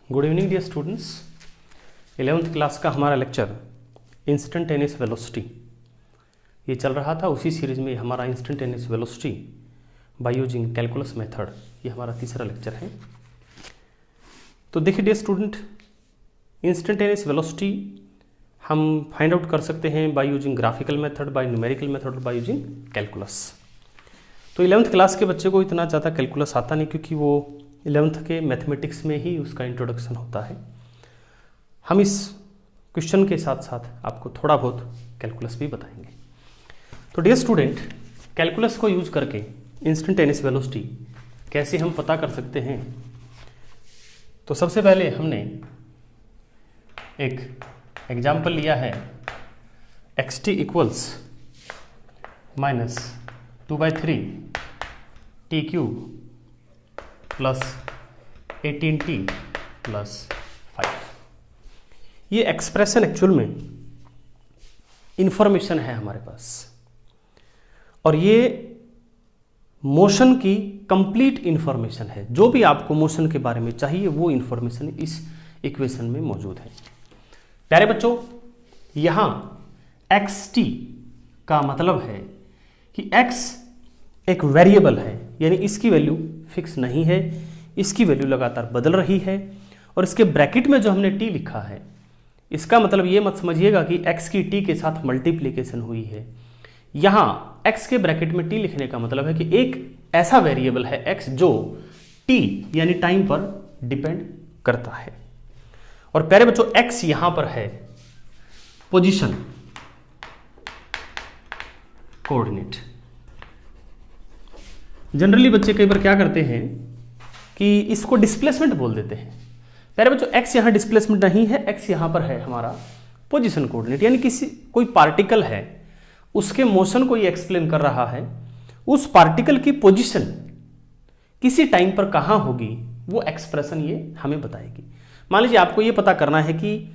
Good evening dear students. 11th class का हमारा lecture instantaneous velocity ये चल रहा था। उसी सीरीज में हमारा instantaneous velocity by using calculus method ये हमारा तीसरा लेक्चर है। तो देखिए डियर स्टूडेंट, इंस्टेंटेनियस वेलोसिटी हम फाइंड आउट कर सकते हैं by using graphical method, by numerical method और बाय यूजिंग कैलकुलस। तो 11th क्लास के बच्चे को इतना ज़्यादा कैलकुलस आता नहीं, क्योंकि वो 11th के मैथमेटिक्स में ही उसका इंट्रोडक्शन होता है। हम इस क्वेश्चन के साथ साथ आपको थोड़ा बहुत कैलकुलस भी बताएंगे। तो डियर स्टूडेंट, कैलकुलस को यूज करके इंस्टेंटेनियस वेलोसिटी कैसे हम पता कर सकते हैं। तो सबसे पहले हमने एक एग्जाम्पल लिया है xt equals -2/3 t cube plus 18t plus 5। ये एक्सप्रेशन एक्चुअल में इंफॉर्मेशन है हमारे पास, और ये मोशन की कंप्लीट इंफॉर्मेशन है। जो भी आपको मोशन के बारे में चाहिए वो इंफॉर्मेशन इस इक्वेशन में मौजूद है। प्यारे बच्चों, यहां xt का मतलब है कि x एक वेरिएबल है, यानी इसकी वैल्यू फिक्स नहीं है, इसकी वैल्यू लगातार बदल रही है। और इसके ब्रैकेट में जो हमने t लिखा है, इसका मतलब ये मत समझिएगा कि x की t के साथ मल्टीप्लिकेशन हुई है। यहां x के ब्रैकेट में t लिखने का मतलब है कि एक ऐसा वेरिएबल है x जो t यानी टाइम पर डिपेंड करता है। और प्यारे बच्चों, x यहां पर है पोजीशन कोऑर्डिनेट। जनरली बच्चे कई बार क्या करते हैं कि इसको डिस्प्लेसमेंट बोल देते हैं। प्यारे बच्चों, x यहां डिस्प्लेसमेंट नहीं है, x यहां पर है हमारा पोजीशन कोऑर्डिनेट, यानी कोई पार्टिकल है, उसके मोशन को ये एक्सप्लेन कर रहा है। उस पार्टिकल की पोजीशन किसी टाइम पर कहां होगी वो एक्सप्रेशन ये हमें बताएगी। मान लीजिए आपको ये पता करना है कि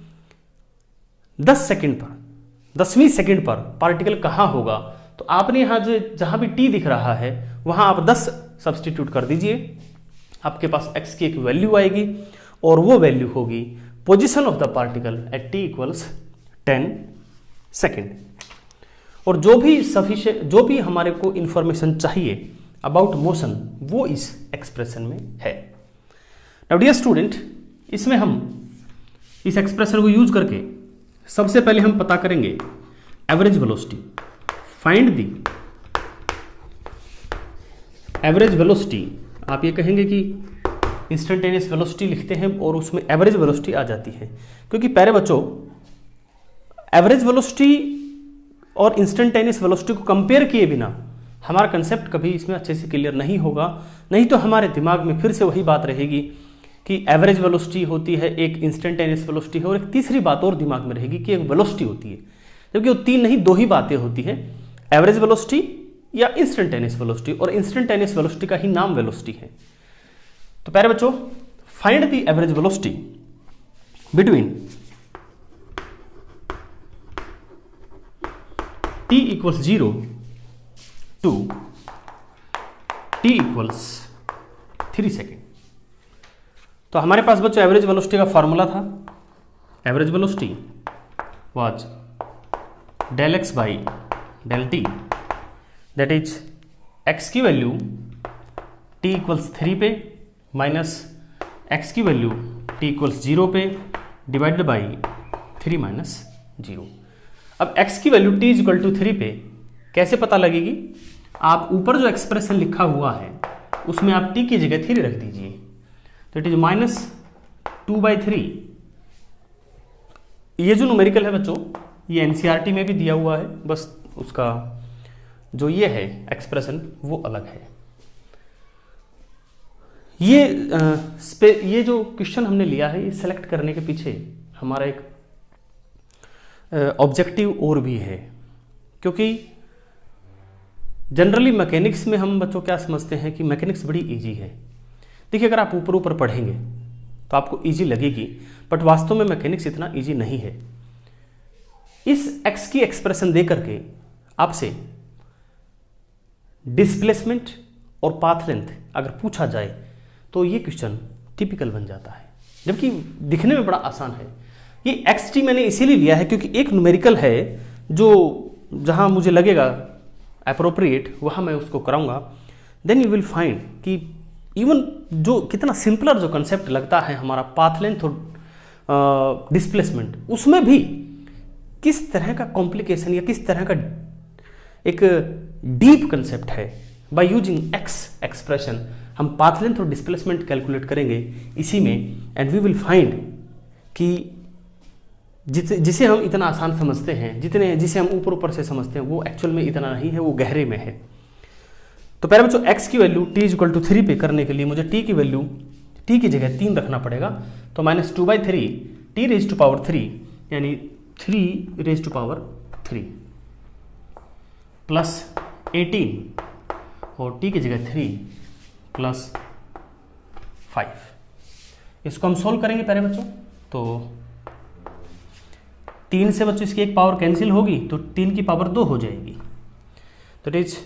10 सेकंड पर, 10वीं सेकंड पर पार्टिकल कहां होगा, तो आपने यहां जो जहां भी t दिख रहा है वहां आप 10 सब्सटीट्यूट कर दीजिए, आपके पास x की एक वैल्यू आएगी, और वो वैल्यू होगी position of the particle at t equals 10 second. और जो भी हमारे को इंफॉर्मेशन चाहिए अबाउट मोशन वो इस एक्सप्रेशन में है। नाउ डियर स्टूडेंट, इसमें हम इस एक्सप्रेशन को यूज करके सबसे पहले हम पता करेंगे average velocity. Find the average velocity. आप ये कहेंगे कि इंस्टेंटेनियस वेलोसिटी लिखते हैं और उसमें एवरेज वेलोसिटी आ जाती है, क्योंकि प्यारे बच्चों एवरेज वेलोसिटी और इंस्टेंटेनियस वेलोसिटी को कंपेयर किए बिना हमारा कंसेप्ट कभी इसमें अच्छे से क्लियर नहीं होगा। नहीं तो हमारे दिमाग में फिर से वही बात रहेगी कि एवरेज वेलोसिटी होती है, एक इंस्टेंटेनियस वेलोसिटी है, और एक तीसरी बात और दिमाग में रहेगी कि एक वेलोसिटी होती है। जबकि वो तीन नहीं, दो ही बातें होती हैं, एवरेज वेलोसिटी या इंस्टेंटेनियस वेलोसिटी, और इंस्टेंटेनियस वेलोसिटी का ही नाम वेलोसिटी है। तो प्यारे बच्चों, find the average velocity between t equals 0 to t equals 3 second. तो हमारे पास बच्चों एवरेज वेलोसिटी का फॉर्मूला था। Average velocity was del x by del t, that is x की वैल्यू t इक्वल्स 3 पे माइनस x की वैल्यू t इक्वल्स 0 पे डिवाइडेड बाई 3 माइनस 0। अब x की वैल्यू t इक्वल टू 3 पे कैसे पता लगेगी? आप ऊपर जो एक्सप्रेशन लिखा हुआ है उसमें आप t की जगह 3 रख दीजिए, तो इट इज -2/3। ये जो न्यूमेरिकल है बच्चों, ये एनसीईआरटी में भी दिया हुआ है, बस उसका जो ये है एक्सप्रेशन वो अलग है। ये जो क्वेश्चन हमने लिया है, ये सेलेक्ट करने के पीछे हमारा एक ऑब्जेक्टिव और भी है, क्योंकि जनरली मैकेनिक्स में हम बच्चों क्या समझते हैं कि मैकेनिक्स बड़ी इजी है। देखिए, अगर आप ऊपर ऊपर पढ़ेंगे तो आपको इजी लगेगी, बट वास्तव में मैकेनिक्स इतना इजी नहीं है। इस x की एक्सप्रेशन दे करके आपसे डिस्प्लेसमेंट और पाथ लेंथ अगर पूछा जाए तो ये क्वेश्चन टिपिकल बन जाता है। जबकि दिखने में बड़ा आसान है। ये एक्स टी मैंने इसीलिए लिया है क्योंकि एक न्यूमेरिकल है जो जहाँ मुझे लगेगा अप्रोप्रिएट वहाँ मैं उसको कराऊंगा। देन यू विल फाइंड कि इवन जो कितना सिंपलर जो कंसेप्ट लगता है हमारा पाथ लेंथ और डिस्प्लेसमेंट, उसमें भी किस तरह का कॉम्प्लिकेशन या किस तरह का एक डीप कंसेप्ट है। बाय यूजिंग एक्स एक्सप्रेशन हम पाथ लेंथ और डिस्प्लेसमेंट कैलकुलेट करेंगे इसी में, एंड वी विल फाइंड कि जिसे हम इतना आसान समझते हैं, जिसे हम ऊपर ऊपर से समझते हैं, वो एक्चुअल में इतना नहीं है, वो गहरे में है। तो पहले बच्चों x की वैल्यू t इक्वल टू 3 पे करने के लिए मुझे t की वैल्यू t की जगह 3 रखना पड़ेगा। तो -2/3 t रेज टू पावर 3 यानी 3 रेज टू पावर 3 प्लस 18 और t की जगह 3 प्लस 5। इसको हम सोल्व करेंगे पहले बच्चों। तो 3 से बच्चों इसकी एक पावर कैंसिल होगी तो 3 की पावर 2 हो जाएगी। तो it is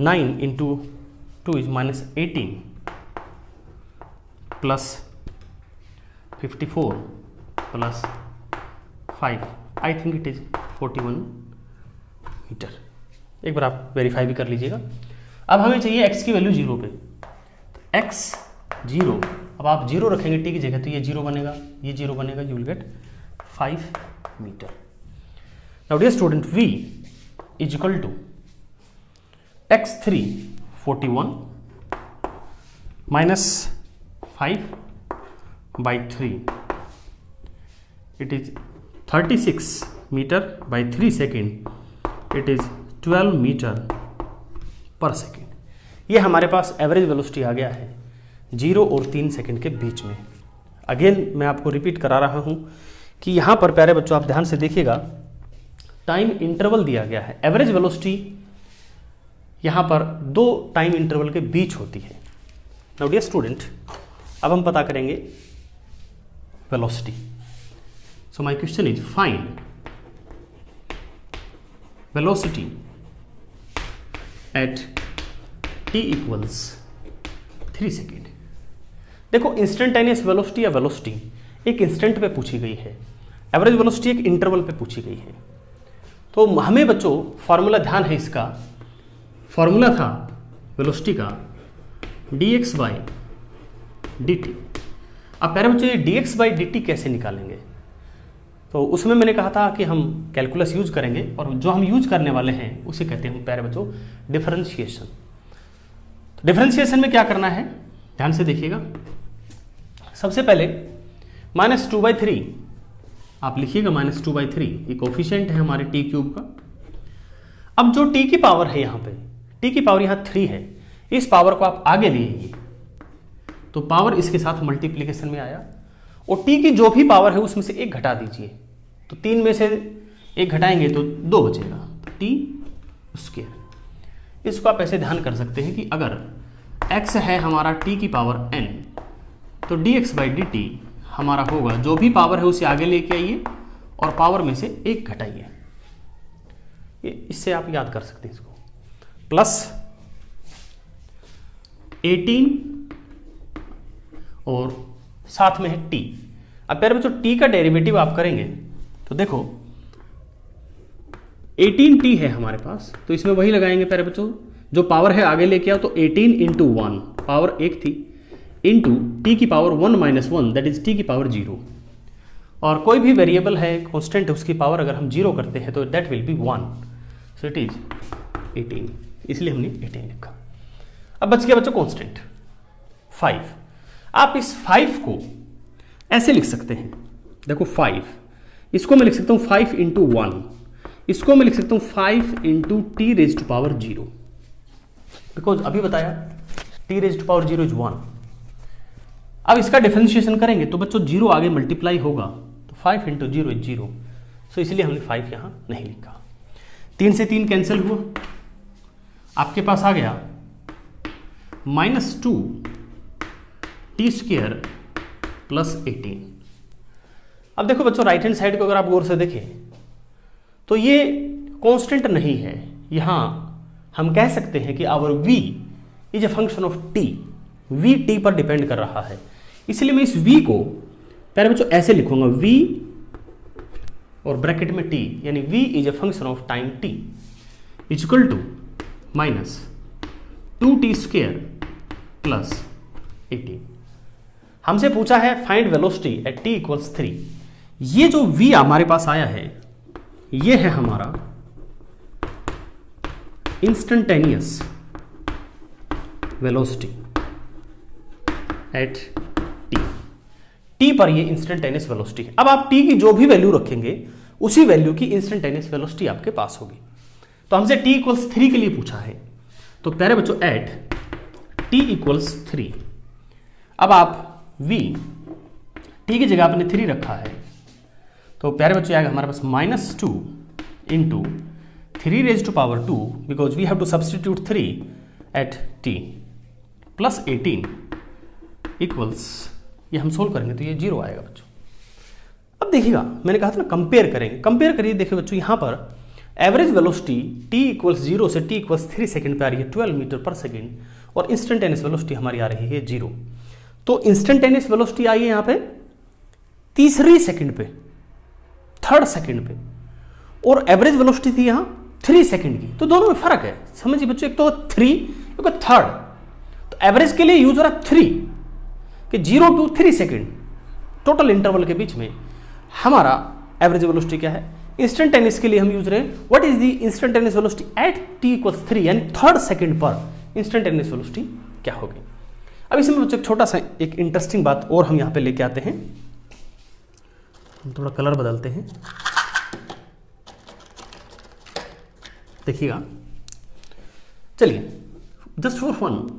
9 into 2 is -18 plus 54 plus 5, I think it is 41 metre. एक बार आप वेरीफाई भी कर लीजिएगा। अब हमें चाहिए x की वैल्यू 0 पे। तो x 0, अब आप 0 रखेंगे t की जगह तो ये 0 बनेगा, ये 0 बनेगा, you will get 5 metre. Now dear student, v is equal to x3 41 minus 5/3, it is 36 meter by 3 second, it is 12 metre per second. ये हमारे पास एवरेज वेलोसिटी आ गया है 0 और 3 सेकेंड के बीच में। अगेन मैं आपको रिपीट करा रहा हूं कि यहाँ पर प्यारे बच्चों आप ध्यान से देखिएगा, टाइम इंटरवल दिया गया है। एवरेज वेलोसिटी यहाँ पर 2 टाइम इंटरवल के बीच होती है। नाउ डियर स्टूडेंट, अब हम पता करेंगे velocity. So my question is find velocity at t equals 3 second. देखो, इंस्टेंटेनियस वेलोसिटी या वेलोसिटी एक इंस्टेंट पे पूछी गई है, एवरेज वेलोसिटी एक इंटरवल पे पूछी गई है। तो हमें बच्चों फॉर्मूला ध्यान है, इसका फॉर्मूला था वेलोसिटी का dx/dt। अब पहले बच्चों ये dx/dt कैसे निकालेंगे, तो उसमें मैंने कहा था कि हम कैलकुलस यूज करेंगे, और जो हम यूज करने वाले हैं उसे कहते हैं प्यारे बच्चों डिफरेंशिएशन। तो डिफरेंशिएशन में क्या करना है, ध्यान से देखिएगा। सबसे पहले -2/3 आप लिखिएगा, -2/3 ये कोफिशिएंट है हमारे t क्यूब का। अब जो t की पावर है यहाँ पे, t की पावर यहाँ 3 है, इस पावर को आप आगे लीजिए तो पावर इसके साथ मल्टीप्लीकेशन में आया, और t की जो भी पावर है उसमें से 1 घटा दीजिए, तो 3 में से 1 घटाएंगे तो 2 बचेगा, तो t स्क्वायर। इसको आप ऐसे ध्यान कर सकते हैं कि अगर x है हमारा t की पावर n, तो dx/dt हमारा होगा, जो भी पावर है उसे आगे लेके आइए और पावर में से 1 घटाइए। इससे आप याद कर सकते हैं इसको, प्लस 18 और साथ में है t। अब प्यारे बच्चों t का डेरिवेटिव आप करेंगे तो देखो 18t है हमारे पास, तो इसमें वही लगाएंगे प्यारे बच्चों, जो पावर है आगे लेके आओ, तो 18 इंटू 1 पावर 1 थी, इंटू t की पावर 1 - 1 दैट इज t की पावर 0, और कोई भी वेरिएबल है कांस्टेंट है उसकी पावर अगर हम 0 करते हैं तो that will be 1, so it is 18, इसलिए हमने 18 लिखा। अब बच गया बच्चों कांस्टेंट 5। आप इस 5 को ऐसे लिख सकते हैं, देखो 5, इसको मैं लिख सकता हूं 5 इंटू 1, इसको मैं लिख सकता हूं 5 into t raise to power 0, because अभी बताया t raise to power 0 is 1। अब इसका डिफरेंशिएशन करेंगे तो बच्चों 0 आगे मल्टीप्लाई होगा, तो 5 इंटू 0 इज 0, सो इसलिए हमने 5 यहां नहीं लिखा। 3 से 3 कैंसिल हुआ, आपके पास आ गया -2 t स्क्वायर प्लस 18। अब देखो बच्चों राइट हैंड साइड को अगर आप गौर से देखें तो ये कांस्टेंट नहीं है, यहां हम कह सकते हैं कि our v is a function of t, v t पर डिपेंड कर रहा है, इसलिए मैं इस v को पहले बच्चों ऐसे लिखूंगा, v और ब्रैकेट में t, यानी v is a function of time t is equal to minus 2t square plus 18। हमसे पूछा है find velocity at t equals 3। ये जो v हमारे पास आया है ये है हमारा इंस्टेंटेनियस वेलोसिटी एट t पर ये इंस्टेंटेनियस वेलोसिटी है। अब आप t की जो भी वैल्यू रखेंगे उसी वैल्यू की इंस्टेंटेनियस वेलोसिटी आपके पास होगी। तो हमसे t इक्वल्स 3 के लिए पूछा है, तो प्यारे बच्चों एट t इक्वल्स 3, अब आप v t की जगह आपने 3 रखा है, तो प्यारे बच्चों आएगा हमारे पास -2 into 3 raised to power 2 because we have to substitute 3 at t plus 18 equals, ये हम सोल्व करेंगे तो ये 0 आएगा बच्चों। अब देखिएगा मैंने कहा था ना कंपेयर करेंगे, कंपेयर करिए। देखिए बच्चों यहाँ पर एवरेज वेलोसिटी t इक्वल्स 0 से t इक्वल्स 3 सेकंड पे आ रही है 12 मीटर पर सेकंड, और इंस्टेंटेनियस वेलोसिटी हमारी आ रही है 0। तो इंस्टेंटेनियस वेलोसिटी आई है यहाँ पे तीसरी सेकंड पे, थर्ड सेकंड पे, और एवरेज वेलोसिटी थी यहाँ 3 सेकंड की। तो दोनों में फर्क है, समझिए बच्चों, एक तो 3 एक थर्ड। तो एवरेज के लिए यूज हो रहा है 3 कि 0 to 3 सेकंड टोटल इंटरवल के बीच में हमारा एवरेज वेलोसिटी क्या है। इंस्टेंटेनियस के लिए हम यूज रहे हैं what is the instantaneous velocity at t equals 3, यानी थर्ड सेकंड पर इंस्टेंटेनियस वेलोसिटी क्या होगी। अब इसमें बच्चों छोटा सा एक इंटरेस्टिंग बात और हम यहाँ पे लेके आते हैं, हम थोड़ा कलर बदलते हैं। देखिएगा, चलिए just for fun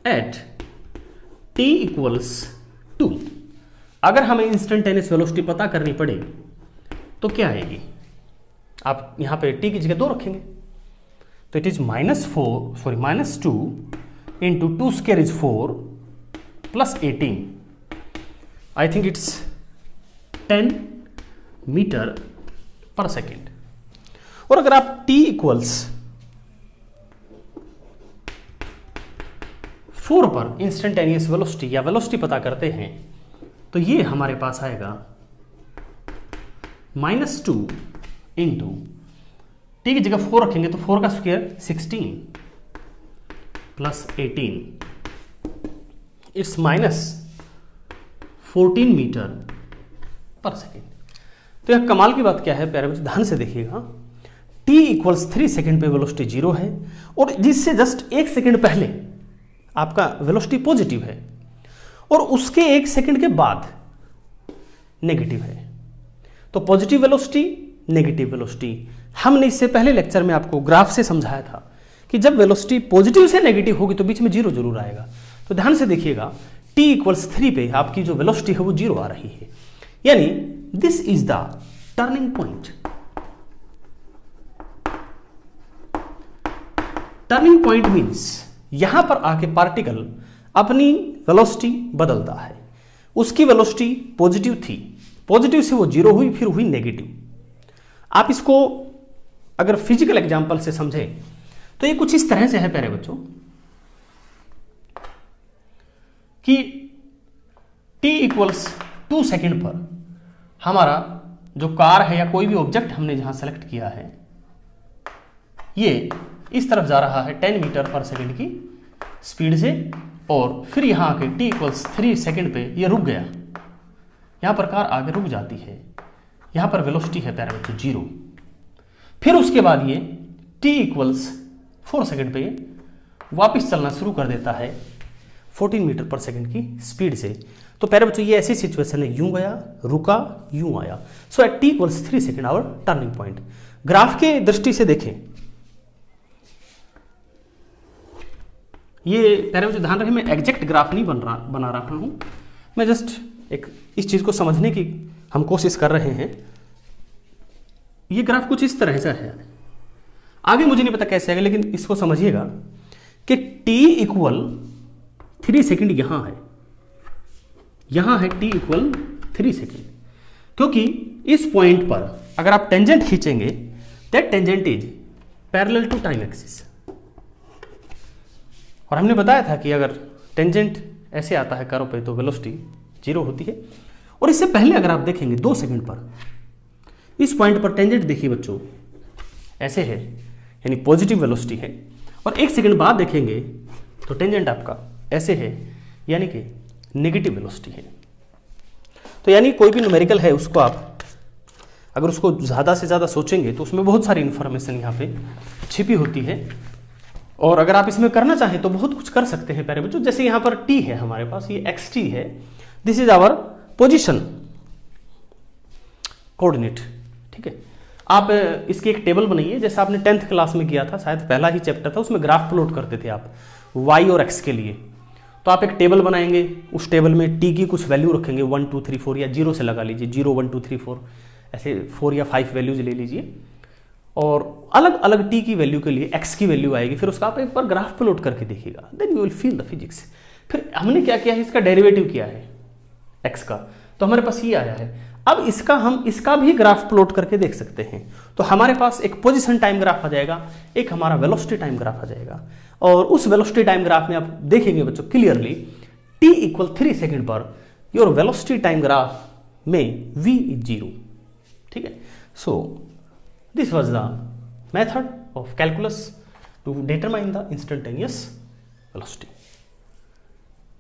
at t equals 2 अगर हमें इंस्टेंटेनियस वेलोसिटी पता करनी पड़े तो क्या आएगी। आप यहां पे t की जगह 2 रखेंगे, तो it is -2 into 2 square is 4 plus 18, I think it's 10 metre per second. और अगर आप t इक्वल्स 4 पर इंस्टेंटेनियस वेलोसिटी या वेलोसिटी पता करते हैं तो ये हमारे पास आएगा -2 इंटू t की जगह 4 रखेंगे तो 4 का square 16 plus 18, it's -14 metre per second. तो यह कमाल की बात क्या है प्यारे बच्चों, ध्यान से देखिएगा, t इक्वल्स 3 सेकेंड पे वेलोसिटी 0 है, और जिससे जस्ट 1 सेकेंड पहले आपका वेलोसिटी पॉजिटिव है, और उसके 1 सेकेंड के बाद नेगेटिव है। तो पॉजिटिव वेलोसिटी नेगेटिव वेलोसिटी, हमने इससे पहले लेक्चर में आपको ग्राफ से समझाया था कि जब वेलोसिटी पॉजिटिव से नेगेटिव होगी तो बीच में 0 जरूर आएगा। तो ध्यान से देखिएगा, t इक्वल्स 3 पे आपकी जो वेलोसिटी है वो 0 आ रही है, यानी this is the turning point. Turning point means यहां पर आके पार्टिकल अपनी वेलोसिटी बदलता है। उसकी वेलोसिटी पॉजिटिव थी, पॉजिटिव से वो 0 हुई, फिर हुई नेगेटिव। आप इसको अगर फिजिकल एग्जांपल से समझें तो ये कुछ इस तरह से है प्यारे बच्चों कि t इक्वल्स 2 सेकेंड पर हमारा जो कार है या कोई भी ऑब्जेक्ट हमने जहां सेलेक्ट किया है ये इस तरफ जा रहा है 10 मीटर पर सेकेंड की स्पीड से, और फिर यहां आके t इक्वल्स 3 सेकेंड पे ये रुक गया। यहां पर कार आगे रुक जाती है, यहां पर वेलोसिटी है प्यारे बच्चों 0। फिर उसके बाद ये t इक्वल्स 4 सेकेंड पे वापस चलना शुरू कर देता है 14 मीटर पर सेकेंड की स्पीड से। तो प्यारे बच्चों ये ऐसी सिचुएशन है, यूं गया, रुका, यूं आया। So at t equals 3 second our turning point. Graph के दृष्टि से देखें, ये प्यारे बच्चों ध्यान रखें, मैं एग्जैक्ट ग्राफ नहीं बना रहा हूं, मैं जस्ट एक इस चीज को समझने की हम कोशिश कर रहे हैं। ये ग्राफ कुछ इस तरह से है, आगे मुझे नहीं पता कैसे आएगा, लेकिन इसको समझिएगा कि t इक्वल 3 सेकेंड यहां है, यहां है t इक्वल 3 सेकेंड, क्योंकि इस पॉइंट पर अगर आप टेंजेंट खींचेंगे that tangent is parallel to time axis. और हमने बताया था कि अगर टेंजेंट ऐसे आता है कर्व पे तो वेलोसिटी 0 होती है। और इससे पहले अगर आप देखेंगे 2 सेकंड पर इस पॉइंट पर टेंजेंट देखिए बच्चों, ऐसे है, यानी पॉजिटिव वेलोसिटी है। और 1 सेकंड बाद देखेंगे तो टेंजेंट आपका ऐसे है, यानी कि नेगेटिव वेलोसिटी है। तो यानी कोई भी न्यूमेरिकल है उसको आप अगर उसको ज़्यादा से ज़्यादा सोचेंगे तो उसमें बहुत सारी इन्फॉर्मेशन यहाँ पे छिपी होती है। और अगर आप इसमें करना चाहें तो बहुत कुछ कर सकते हैं प्यारे बच्चों। जैसे यहाँ पर t है हमारे पास, ये xt है, this is our position coordinate, ठीक है। आप इसकी एक टेबल बनाइए, जैसे आपने 10th क्लास में किया था, शायद पहला ही चैप्टर था, उसमें ग्राफ प्लॉट करते थे आप y और x के लिए। तो आप एक टेबल बनाएंगे, उस टेबल में t की कुछ वैल्यू रखेंगे 1 2 3 4 या 0 से लगा लीजिए, 0 1 2 3 4 ऐसे 4 या 5 वैल्यूज ले लीजिए। और अलग अलग t की वैल्यू के लिए x की वैल्यू आएगी, फिर उसका आप एक बार ग्राफ प्लॉट करके देखिएगा, then you will feel the physics. फिर हमने क्या किया है, इसका डेरिवेटिव किया है x का, तो हमारे पास ये आया है। अब इसका हम इसका भी ग्राफ प्लॉट करके देख सकते हैं। तो हमारे पास एक पोजीशन टाइम ग्राफ आ जाएगा, एक हमारा वेलोसिटी टाइम ग्राफ आ जाएगा। और उस वेलोसिटी टाइम ग्राफ में आप देखेंगे बच्चों क्लियरली t इक्वल 3 सेकेंड पर योर वेलोसिटी टाइम ग्राफ में v इज 0, ठीक है। So this was the method of calculus to determine the instantaneous velocity.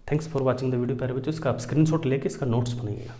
Thanks for watching the video प्यारे बच्चों। इसका आप स्क्रीनशॉट लेके इसका नोट्स बनाइएगा।